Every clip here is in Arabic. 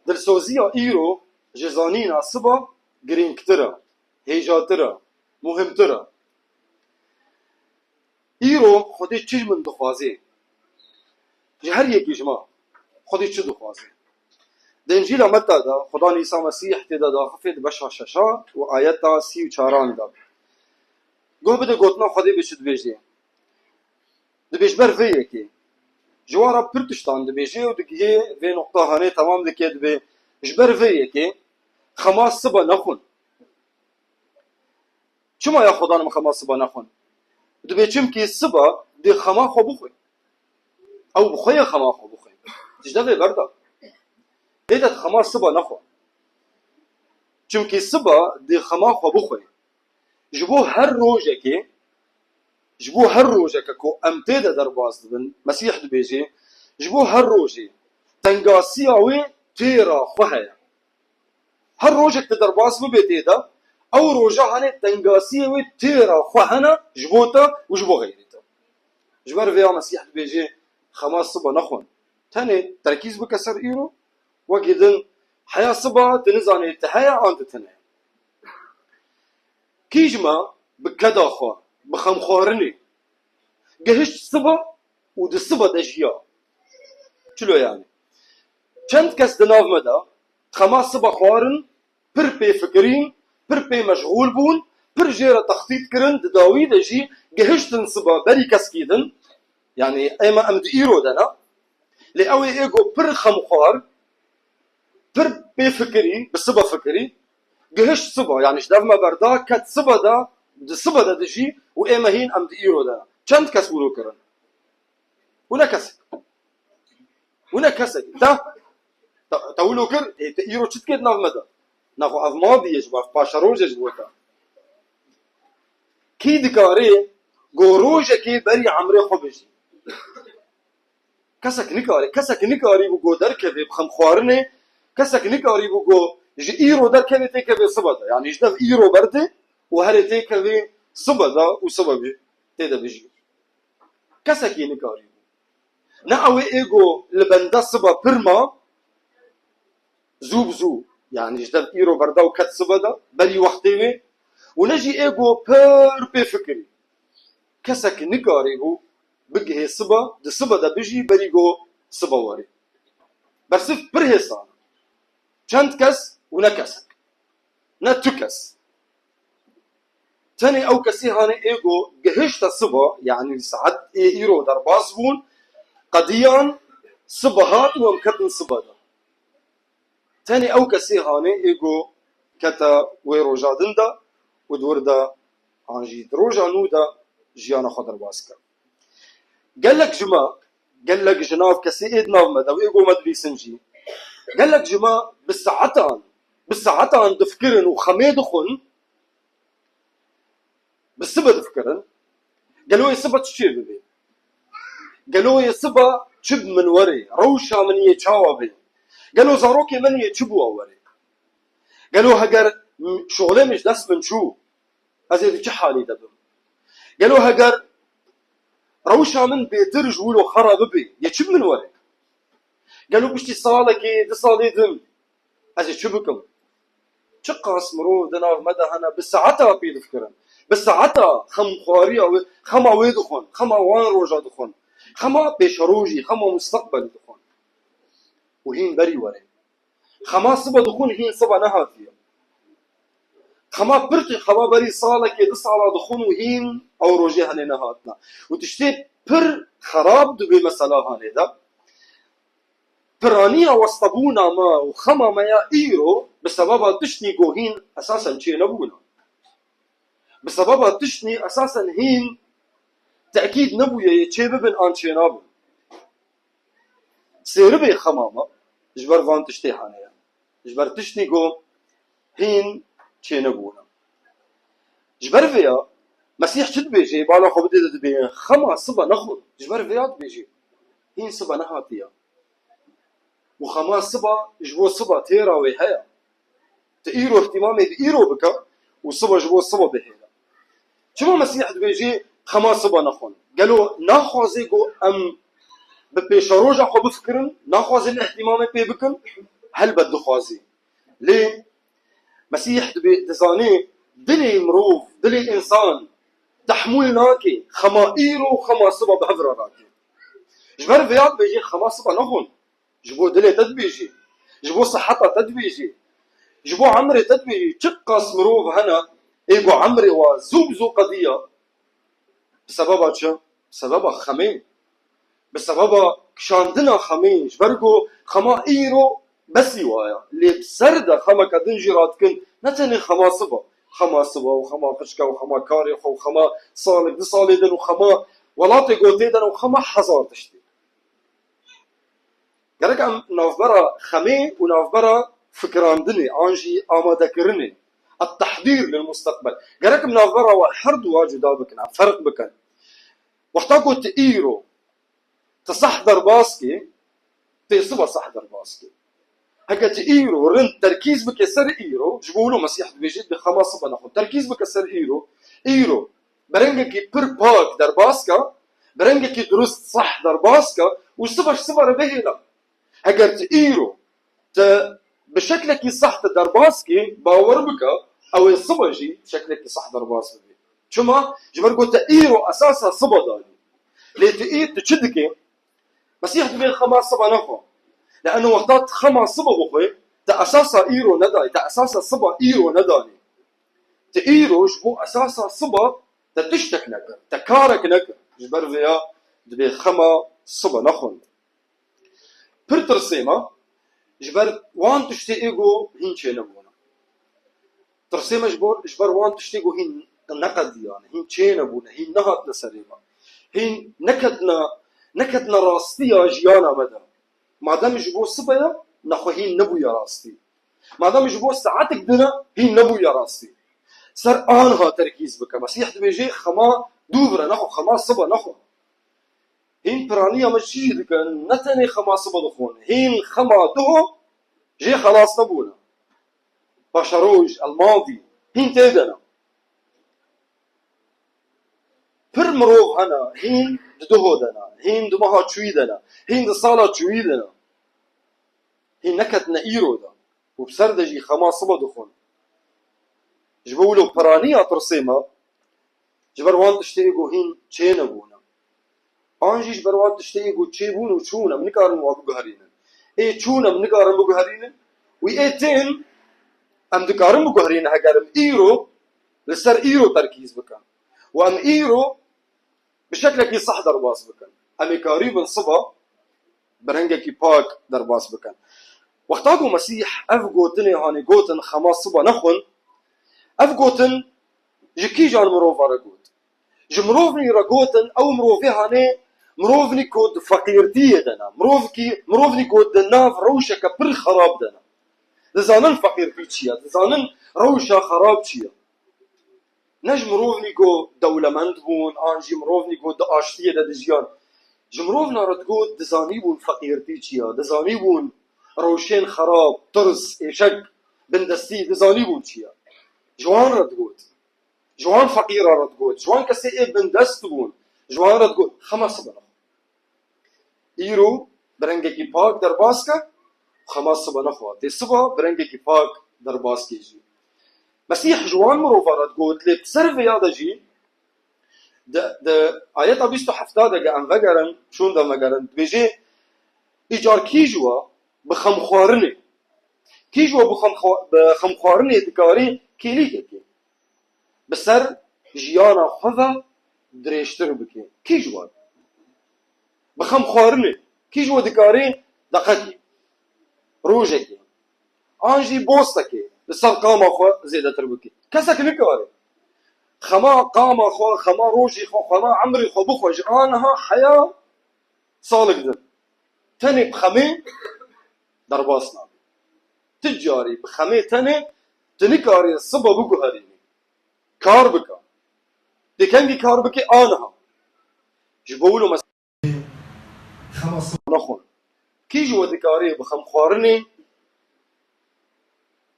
دلسوزيا إيرو جزانينا صبا جرينكترا هيجاترا مهمترا إيرو خودي چیز من دخوازي جهر يكي جماع خودي چه دخوازي دنجيل متى دا خدا عيسى مسيح تدا دا خفت بشا ششا وآياتا 34 دا گو بده گوتنا خودي بشد بيجي دبيج بر في يكي جوارا پرتشتان دبيجي ودكيه في نقطة هاني تمام دكيه دبي جبر في يكي خماس صبا نخون چما يا خدا نم خماس صبا نخون دبي چمكي صبا دي خما خو بخوي او بخوي خما خو بخوي تجدغي بردا ديدت خما صبا نخو چمكي صبا دي خما خو بخوي جبو هر روجه كو امتيدا درباس بن مسيح دبيجي جبو هر روجه تنقاسياوي تيرا خوهيا هر روجه تدرباس ببيتيدا او روجه هاني تنقاسياوي تيرا خوهنا جبوتا وجبو غيرتا جبر فيها مسيح دبيجي خماس صبا نخون تاني تركيز بكسر ايرو وكيدن حياة صبا تنزاني تحيا عند تنه كيجما بكدا خوا بخم خورني جهش صبا ود صبا دجيا شلو يعني چند کس دناو مدا خماس صبا خوارن پر پی فکرین پر پی مشغول بون پر جيرا تخطيط كرن داوي دجي جهشتن صبا بري كسكيدن يعني ايما امد ايرو دنا لاوي ايجو پر خمخوار پر بي فكري بصبا فكري جهش صبا يعني شداف ما بردا كت صبا دا دجي وايما هين امد ايرو دنا چند کس ولو كرن ونا كسك تا تقولوا كر ايرو تشتكيت ناف مدى ناخو اف ماضي يجبا باشروج يجبوتا كي دكاري غوروجه كي بري عمري خبجي كسك نكاري بو دركبي بخم خوارني كسك نكاري بو جي ايرو دركبي تيكبي صبدا يعني جدف ايرو برده وهري تيكبي صبدا وصببي تيدا بيجي كسك نكاري ناوي ايجو لبندا صبا برما زوب يعني جدف ايرو بردا وكت صبدا بري وقتي ونجي ايجو بير بفكري كسك نكاري بو بقي صبا د صبا دا بيجي بريغو صبا واري بس برهسان چند كس ونكسك نتكس تاني او كسي هاني ايجو جهشت صبا يعني ساعات ايرو درباس بون قديان صبا هات ومكتن صبا دا تاني او كسي هاني ايجو كتا ويروجا دندا ودوردا عنجي دروجا نودا جيانا خضر باسكا قال لك جناف كسيد ناف مدى ويقو مدري سنجي قال لك جماعة بالساعتان دفكرن وخميد خن بالسبا دفكرن قالوا يسبا تشير بي قالوا يسبا تشب من وري روشا من يتشاوى بي قالوا زاروكي من يتشبوا وري قالوا هقر شغله مش دس من شو هذا دي حالي دبم قالوا هقر روشا من بيترج ولو خراب بي يتشب من وري قالوا بشتي صالك دي صالي دم هذا شبكم شقاس مرو دنا مدى هنا بالساعتها بيد فكرن بالساعتها خم خواريا خما ويدخون خما وان روجا دخون خما بيشروجي خما مستقبل دخون وهين بري وري خما صبا دخون هين صبا نهاتيا خما برتي خما بري صالك دي صالا دخون وهين او روجي هني نهاتنا وتشتي بر خراب دو بمسالا هاني دا برانيا وسطبونا ما وخما ما يا ايرو بسبب تشني جوهين اساسا شي نبونا بسبب تشني اساسا هين تاكيد نبويا يتشببن ان شي نابو سيربي خمامه جبر فان تشتي حانيا جبر تشني جو هين شي نبونا جبر فيا مسيح شد بيجي بالا خو بدي دبي خما صبا نخل جبر فيا بيجي هين صبا نهاتيا وخما صبا جبو صبا تيرا ويهيا تيرو اهتمامي بإيرو بكا وصبا جبو صبا بهيلا شما مسيح بيجي خما صبا نخون قالوا ناخوزي قو ام ببيشاروجا خو بفكرن ناخوزي الاهتمامي بي بكن هل بده خوازي ليه مسيح دزاني دلي مروف دلي انسان تحمل ناكي خما ايرو خما صبا بهفرا راكي جبر فيات بيجي خما صبا نخون جبو دلي تدبيجي جبو صحتا تدبيجي جبو عمري تدبيجي تشقص مروف هنا ايقو عمري وزوب زو قضية بسببها شو؟ بسببها خمين بسببها كشاندنا خمين جبرقو خما ايرو بس يوايا اللي بسردة خما كدنجي راتكن نتني خما صبا خما صبا وخما فشكا وخما كاريخ وخما صالك دي صالدن وخما ولاتي قوتيدن وخما حزار تشتي قالك ام نافبرا خمي ونافبرا فكراندني انجي آماده كرني التحضير للمستقبل قالك ام نافبرا وحرد واجدا بكن فرق بكن وقتاكو تقيرو تصحضر باسكي تصبا صحضر باسكي هكا تقيرو رند تركيز بك سر ايرو جبولو مسيح بيجيت بخماس بناخد تركيز بك سر ايرو برنجكي بير باك در باسكا برنجكي درست صح در باسكا وصبش صبر بهلا هكا تقيرو بشكلك صح در باسكي باور بك او الصبجي بشكلك صح در باسكي شما جبركو تقيرو اساسا صبا داري لي تقير تشدكي مسيح بين خماس صبا نخو لانه وقتات خماس صبا بخوي تاساسا ايرو نداي تاساسا صبا ايرو نداني تقيرو جبو اساسا صبا تشتك نكر تكارك نكر جبر فيها دبي خما صبا نخون برتر سيما جبر وان تشتيقو هين نبونا ترسيما جبر وان تشتيقو هين نقد يعني هين نبونا هين نهت نسريما هين نكدنا راستيا جيانا مدى ما دام جبو صبايا نخو هين نبويا راستي ما دام جبو ساعتك دنا هين نبويا راستي سر آنها تركيز بك مسيح بيجي خما دوبرا نخو خما صبا نخو هين برانيا مشي دكن نتني خما صبا دخون هين خما دهو جي خلاص نبونا باشروج الماضي هين تيدنا پر مروف هنا هين دهو دنا هين دمها تشوي دنا هين دصالة تشوي دنا هين نكتنا ايرو دا وبسردجي خما صبا دخون جبولو برانيا ترسيما جبروان تشتيقو هين چه نبونا آنجي جبروان تشتيقو چه بونو چونا منكارن وابو قهرينن اي چونا منكارن بو قهرينن وي اي تين ام دكارن بو قهرينن هكارم ايرو لسر ايرو تركيز بكن وام ايرو بشكلك صح درباس بكن امي قريب صبا برنجكي باك درباس بكن وقتاكو مسيح افغوتني هاني غوتن خماس صبا نخون افغوتن جكي جان مروفا رغوت جمروفني رغوتن او مروفي هاني مروفني كود فقيرتي دنا مروفني كود ناف روشك بر خراب دنا دزانن فقيرتي تشيا دزانن روشا خراب تشيا نجم مروفني كو دولمند بون انجي مروفني كو داشتيه دجيان جمروفنا رتقود دزاني بون فقيرتي تشيا دزاني بون روشين خراب طرز إيشك بندستي دزاني بون تشيا جوان رتقود جوان فقيرة رتقود جوان كسي إيه بندست بون جوان رتقود خمس بنا إيرو برنجكي باك در باسكا خمس بنا خوا دي صبا برنجكي باك در باسكي جي مسيح جوان مروفا رتقود لي بسرف يادا جي ده آيات أبيستو حفتادا جا أنفقرن شون دا مقرن بيجي إيجار كيجوا بخمخوارني كيجوا بخمخوارني دكاري كيليكي بسر جيانا خذا دريشتر بكي كيجوا بخمخوارني كيجوا دكاري دقتي روجكي انجي بوستكي بسر قاما خو زيادة تربكي كسك نكاري خما قاما خو خما روجي خو خما عمري خو بخوج انها حياة صالق دن تاني بخمي درباسنا تجاري بخمي تاني تنكاري الصبا بقو هريني كار بكا دي كنجي كار بكي آنها جبولو مثلا خمس نخون كي جوا دكاري بخم خوارني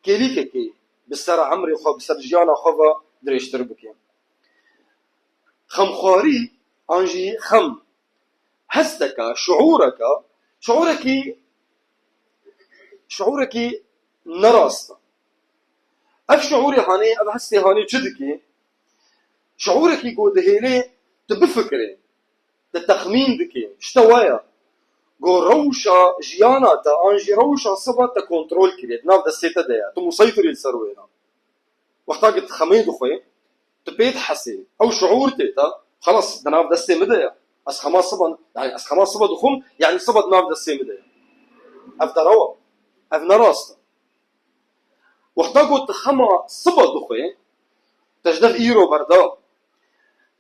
كيليكي كي بسر عمري خو بسر جيانا خوا دريشتر بكي خم خواري انجي خم هستك شعورك شعورك نراستا اف شعوري هاني اف هستي هاني چدكي شعورك يقول دهيلي تبفكري تتخمين دكي شتوايا قول روشا جياناتا انجي روشا صبا تكونترول كريت ناف دستيتا ديا تو مسيطر يلسروينا وقتا قلت خميد خوي تبيت حسي او شعور تيتا خلاص دناف دستي مديا اس خما صبا يعني اس خما صبا دخم يعني صبا دناف دستي مديا اف دروا اف نراستا وقتا قلت خما صبا دخوي تجدف ايرو بردا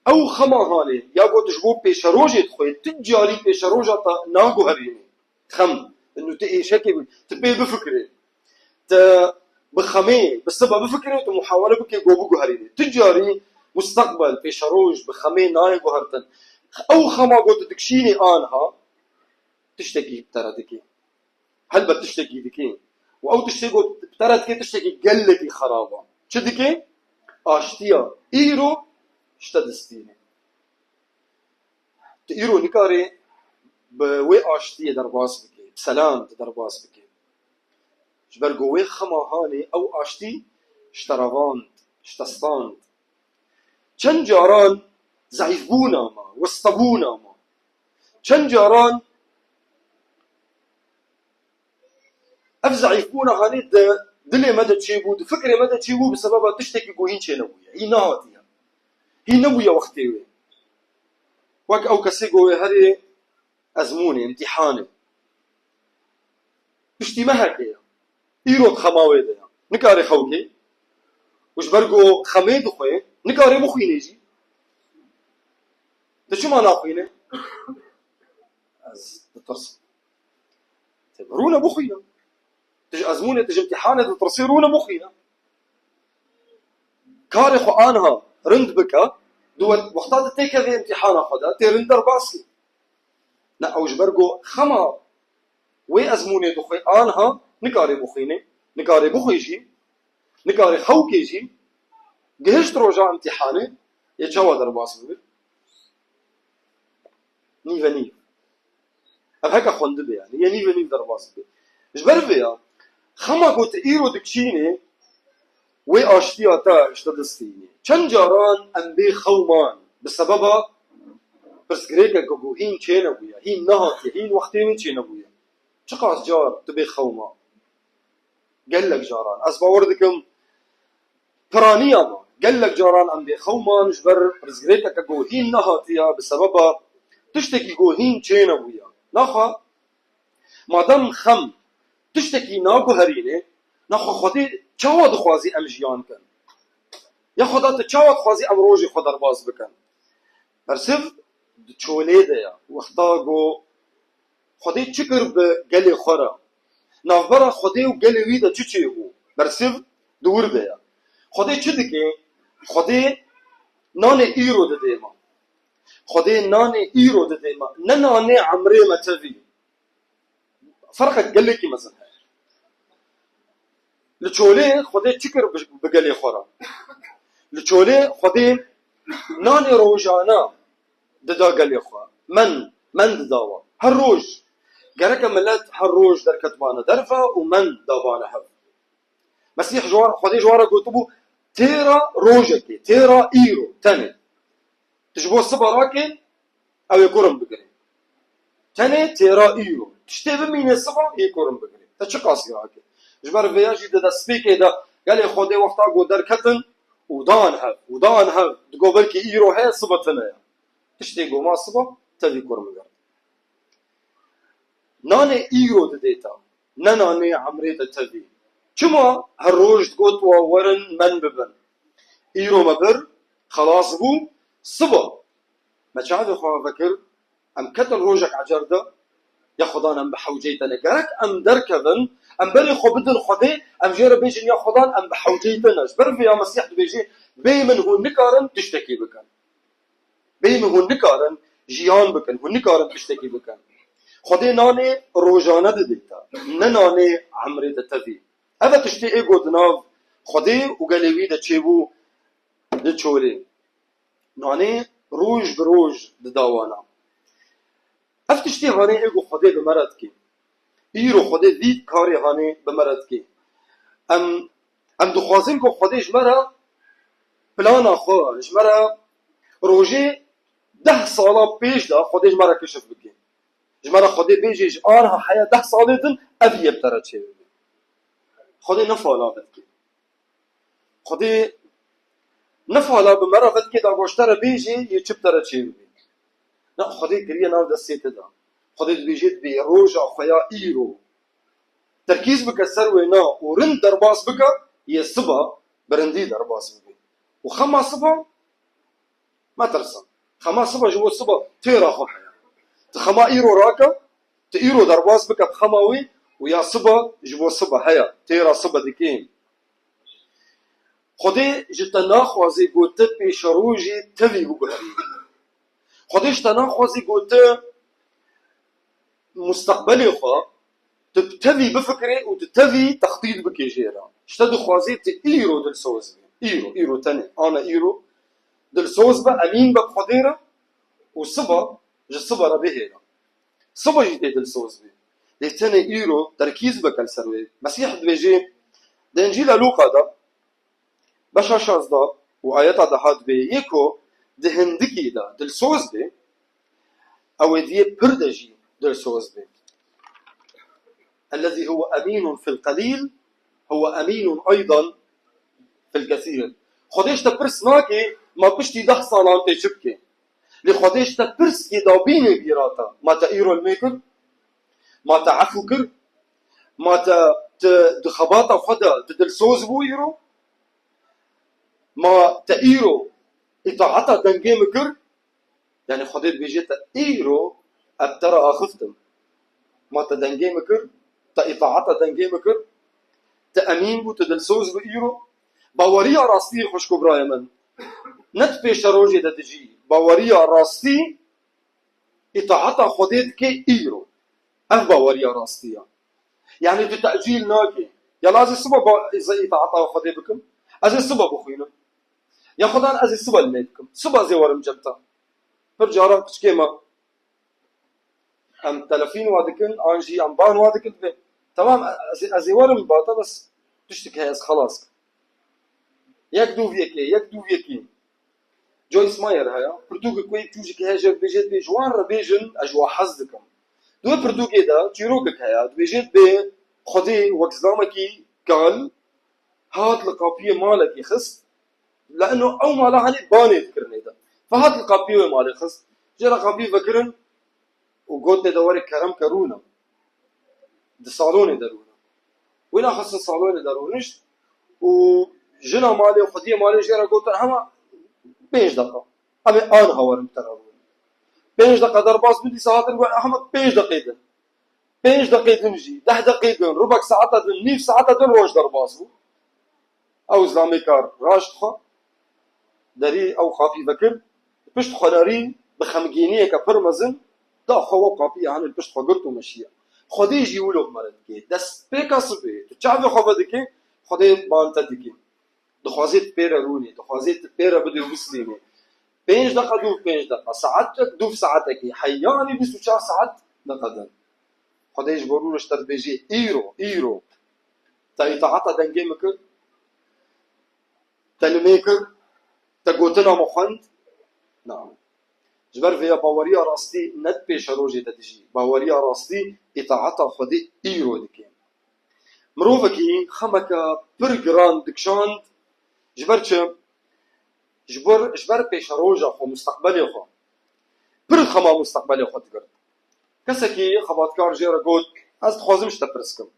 او خما هاني يا قلت جبو بيشروجي دخوي تجاري بيشروجا تا ناقو هريني خم انه تقي شكي تبي بفكري ت بخمي بالصبا بفكري ومحاولة بكي قوبو هريني تجاري مستقبل بيشروج بخمي ناقو هرتن او خما قلت تكشيني انها تشتكي بتردكي هل بتشتكي دكي او تشتكي بتردكي تشتكي قلتي خرابة شدكي اشتيا ايرو اشتدستيني تيرو نكاري بوي اشتي درباس بكي بسلام درباس بكي جبرقو وي خما هاني او اشتي اشتراواند اشتستاند چن جاران ضعيفبونا ما وسطبونا ما چن جاران اف ضعيفبونا هاني دلي مدى تشيبو فكري مدى تشيبو بسبب تشتكي قوهين چي نبويا هي نهاتيا هي نبويا وقتي وي وك او كسيقو هذه ازموني امتحاني بشتي ما هكيا ايرو خماوي ده نكاري خوكي وش برقو خميد خوي نكاري مخي نيجي ده شو ما ناخيني از تترسم رونا مخينا تجي ازموني تجي امتحاني تترسي رونا مخينا كاري خو انها رند بكا دوت وقتات تيكا في امتحان خدا تيرندر باسكي لا اوج برقو خما وي ازموني دخوي انها نكاري بخيني نكاري بخيجي نكاري خوكيجي جهشت روجا امتحاني يتجاوى درباس ببير نيفا نيف اف هكا خوندبي يعني يا نيفا نيف درباس ببير جبر فيها خما قلت ايرو دكشيني وي اشتيا تا اشتدستيني چند جاران ام بي خومان بسبب بس غريكا كوكو هين چينا بويا هين نهاتي هين وقتين چينا بويا چقاس جار تبي خوما قال لك جاران اسبا وردكم برانيا ما قال لك جاران ام بي خومان جبر بس غريكا كوكو هين نهاتيا بسبب تشتكي كو هين چينا بويا ناخا مادام خم تشتكي ناكو هريني ناخا خدي چاواد خوازي ام جيان كن يا خدا تشاواد خوازي ام روجي خدر باز بكن برسف چولي ده وقتا گو خدي چكر بگلي خورا نافبرا خدي و گلي وي ده چچي هو برسف دور ده خدي چدكي خدي نان ايرو ده ديما خدي نان ايرو ده ديما نان عمري متفي فرقك قال لك مثلا لچولي خدي چكر بگلي خورا لچولي خدي نان روجانا ددا قال خوا من دداوا هالروج قالك ملات هالروج در كتبانه درفا ومن دابانه هب مسيح جوار خدي جوار قلتبو تيرا روجكي تيرا ايرو تاني تجبو الصبا راكن او يكورن بقري تاني تيرا ايرو تشتي بمين الصبا يكورن بقري تشقاسي راكن جبر فياجي ددا سبيكي دا قال خدي وقتا قو در كتن ودان هب تقول بلكي ايرو هي صبا تنايا تشتي قو ما صبا تبي كورن بقري ناني ايرو ديتا ناني عمريتا تبي چما هالروج تقوت وورن من ببن ايرو مبر خلاص بو صبا ما شاهد خو فكر ام كتن روجك عجرده يا خدان ام بحوجيتنا قالك ام دركبن ام بري خو بدل خدي ام جير بيجن يا خدان ام بحوجيتنا جبر في يا مسيح بيجي بي من هو نكارن تشتكي بكن بي من هو نكارن جيان بكن هو نكارن تشتكي بكن خدي ناني روجانه ديتا ناني عمري دتفي هذا تشتي ايغو دناف خدي وقالوي دا تشيبو دتشولي ناني روج بروج دداوانا افتشتي هاني ايغو خدي بمرض كي ایرو خود دید کاری هانی بمرد که ام دخوازیم که خود جمرا پلانا خود جمرا روژه 10 سالا پیش دا خود جمرا کشف بکن جمرا خود بیجیش آنها حیا 10 ساله دن اوی بتره چه بکن خود نفالا بکن خود نفالا بمرا بکن دا گوشتر بیجی یه چپ تره چه بکن نه خود کریه ناو دستیت دا خود بیجید بی روژا خیا ایرو تركيز بك السروي نا ورند درباس بك هي الصبا برندي درباس بك وخما صبا ما ترسم خما صبا جوا الصبا تيرا خو حياه تخما ايرو راكا تيرو درباس بك بخماوي ويا صبا جوا الصبا هيا تيرا صبا دكين خدي جتنا خوازي قلت بشروجي تلي بقري خدي جتنا خوازي قلت مستقبلي خو تبتدي بفكرة وتبتدي تخطيط بكيجيرا اشتدو خوازيت ايرو دل سوز ايرو تاني انا ايرو دل سوز امين بقديرة وصبا جصبا ربيهيرا صبا جديد دل سوز دي تاني ايرو تركيز بكالسروي مسيح دبيجي ده انجيل لوقا ده بشا شاز ده وآياتا ده هاد بي يكو ده هندكي ده دل سوز بي او دي بردجي دل سوز بي الذي هو أمين في القليل هو أمين أيضا في الكثير خودش تبرس ناكي ما بشتي 10 سالان تشبكي لخودش تبرس كي دابيني بيراتا ما تأيرو الميكر ما تعفو كر ما تخباطا خدا تدلسوز بويرو ما تأيرو إطاعتا دنجي مكر يعني خودت بيجي تأيرو أبترى أخفتم ما تدنجي مكر إطاعتا دنجي مكر تأمين بو تدلسوز بإيرو باوريا راستي خوشكو براي من نت بيش روجي دا تجي باوريا راستي إطاعتا خودت كي إيرو أف باوريا راستيا يعني تتأجيل ناكي يا لازم السبب إذا إطاعتا خودت بكم أزي السبب بخوينا يا خدان أزي السبب الميتكم سبب زي ورم جبتا فرجارا كشكيما أم تلفين وادكن أنجي أم بان وادكن بي تمام أزي ورم باتا بس تشتكي هيس خلاص يك دو فيكي جويس ماير هيا بردوك كوي توجيك هاجر بيجيت بي جوان ربيجن أجوا حزدكم دو بردوك دا تيروكك هيا بيجيت بي خدي وكزلامكي قال هات القابية مالك يخص لأنه أو مالا هني باني ذكرني دا فهات القابية مالك يخص جرى قابية فكرن وقلت دوري كرم كرونا دي صالوني دارونا وين أخص الصالوني دارونش وجنا مالي وخدية مالي جرى قلت هما 5 دقيقة أبي أنا هورم تراون 5 دقيقة درباس بدي ساعات نقول هما 5 دقيقة 5 دقيقة نجي 10 دقيقة ربع ساعة دل نيف ساعة دل روش درباسو أو زلامي كار راشتخا داري أو خافي فكر بشت خنارين بخمجينية كفرمزن دا خوا قابي عن البشت خقرتو مشيا خدي يجي ولو مرد كي دس بيكاسبي تشعبي خفدكي خدي بانتدكي دخوازيت بيرا روني دخوازيت بيرا بدو مسلمي 5 دقيقة دو 5 دقيقة ساعتك دو في ساعتك حياني 24 ساعات دقدن خدي يجبروا لش تربيجي ايرو تا إطاعتا دنجي مكر تلميكر تقوتنا مخند نعم جبر فيها باوريا راستي ند بيش روجي تتجي باوريا راستي إطاعتا خدي إيرو دكين مروفكي خمكا برجران دكشاند جبر بيش روجا خو مستقبلي خو بر خما مستقبلي خو تقرد كسكي خباتكار جيرا قول از تخوازمش تبرسكم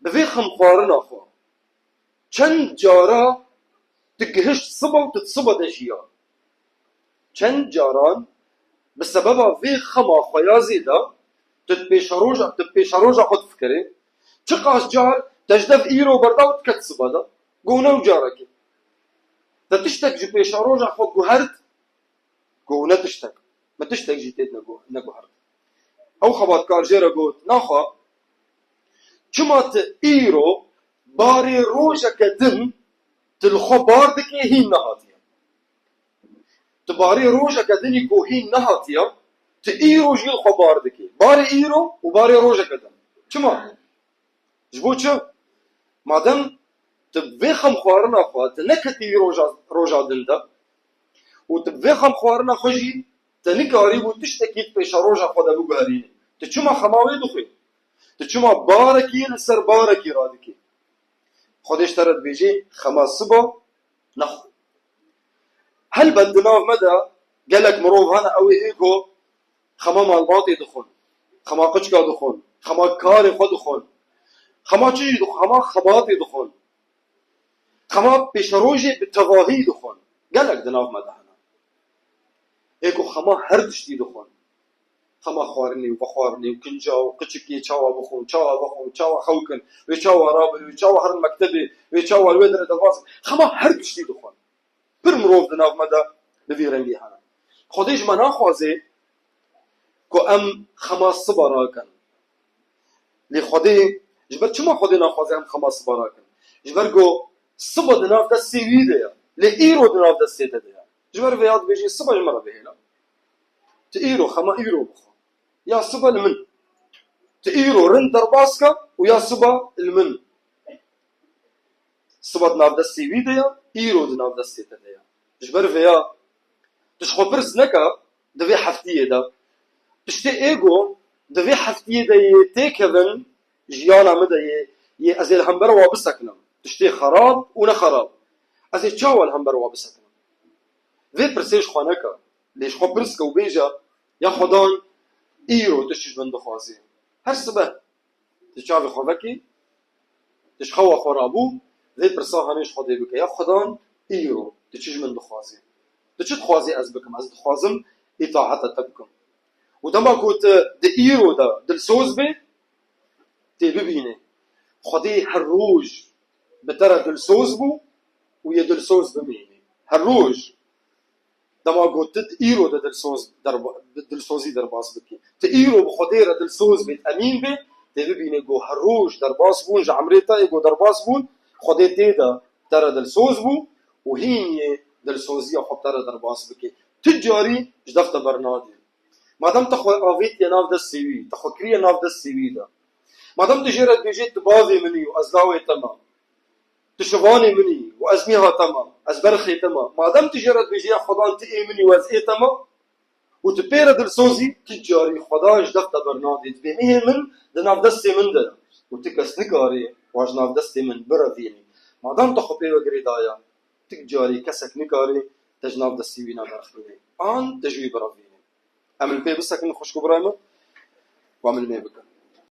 بفي خم خوارنا خو چند جارا تقهش صبا وتتصبا دجيا چند جاران بسبب في خما خيازي دا تتبيش روجا خود فكري چقاش جار تجدف ايرو بردا وتكتسبا دا قونا وجاركي تتشتك جي بيش روجا خود قهرت قونا تشتك ما تشتك جيتيت نقهرت او خبات كار جيرا قوت ناخا چمات ايرو باري روجا كدن تلخو باردكي هين نهاتيا تباري روجا كدني كو هين نهاتيا تايرو جيل خو باردكي باري إيرو وباري روجا كدم چما جبو چه مادام تبوي خم خوارنا خوا تنكتي روجا دندا وتبوي خم خوارنا خوجي تنكاري بو تشتكيت بيش روجا خدا بو غارين تچما خماوي دخي تچما باركي لسر باركي رادكي خودش ترد بيجي خماسبا نخو هل بندنا مدى قالك مروف هنا اوي ايكو خما مالباطي دخون خما قچكا دخون خما كاري خود دخون خما چي دخون خما خباطي دخون خما بيشروجي بالتواهي دخون قالك دناف مدى هنا ايكو خما هردشتي دخون خما خوارني وبخوارني وكنجا وقچكي چاوا بخون چاوا خوكن وچاوا رابل وچاوا هر المكتبي وچاوا الودر دواز خما هردشتي دخون برمروف دناف مدى بفيرن لي هنا خودش منا خوازي كو ام خماس صبراكن لي خودي جبر چما خودي ناخوازي ام خماس صبراكن جبر جو صبا دناف دا سيوي ديا لي ايرو دناف دا سيتا ديا جبر فياد بيجي صبا جمرة بهنا تايرو خما ايرو بخو يا صبا المن تايرو رن درباسكا ويا صبا المن صبا دناف دا سيوي ديا ايرو دناف دا سيتا ديا جبر فيا تشخو برس نكا دفي حفتية دا تشتي ايغو دفي حفتية دا يتيكفن جيانا مدى ازي الهمبر وابسكنا تشتي خراب ونا خراب ازي تشاوى الهمبر وابسكنا في برسيش خوانكا ليش خو برسكا وبيجا يا خدان ايرو تشتيش من دخوازي هر سبه تشافي خوفكي تشخوى خرابو في برسا هنيش خدي بك يا خدان ايرو تشتيش من دخوازي تشت خوازي از بكم از خوازم اطاعتا تبكم ودما قلت دي ايرو دا دل سوز بي تي ببيني خدي هالروج بترى دل سوز بو ويا دل سوز بميني هالروج دما قلت ايرو دا دل سوزي درباس بكي تي ايرو بخديرة دل سوز بيت امين بي تي ببيني قو هالروج درباس بون جعمريتا يقو درباس بون خدي تيدا ترى دل سوز بو وهي دل سوزي خب ترى درباس بكي تجاري جدفت برنادي مادام تخو اويت يا ناف دس سيوي تخو كري ناف دس سيوي دا مادام تجرد بيجي تباوي مني وازلاوي تمام تشواني مني وازميها تمام ازبرخي تمام مادام تجرد بيجي خدان تي مني وازئي تمام وتبير دل سوزي تجاري خدان جدفت برنادي تبينيه من دناف دس من دا وتكس نكاري واج ناف دس من برافيني مادام تخو بيرو غريدايا تجاري كسك نكاري تجناف دس سيوي نادرخيني ان تجوي برافيني عمل بي بسك نخشكو برايمه وعمل مي بك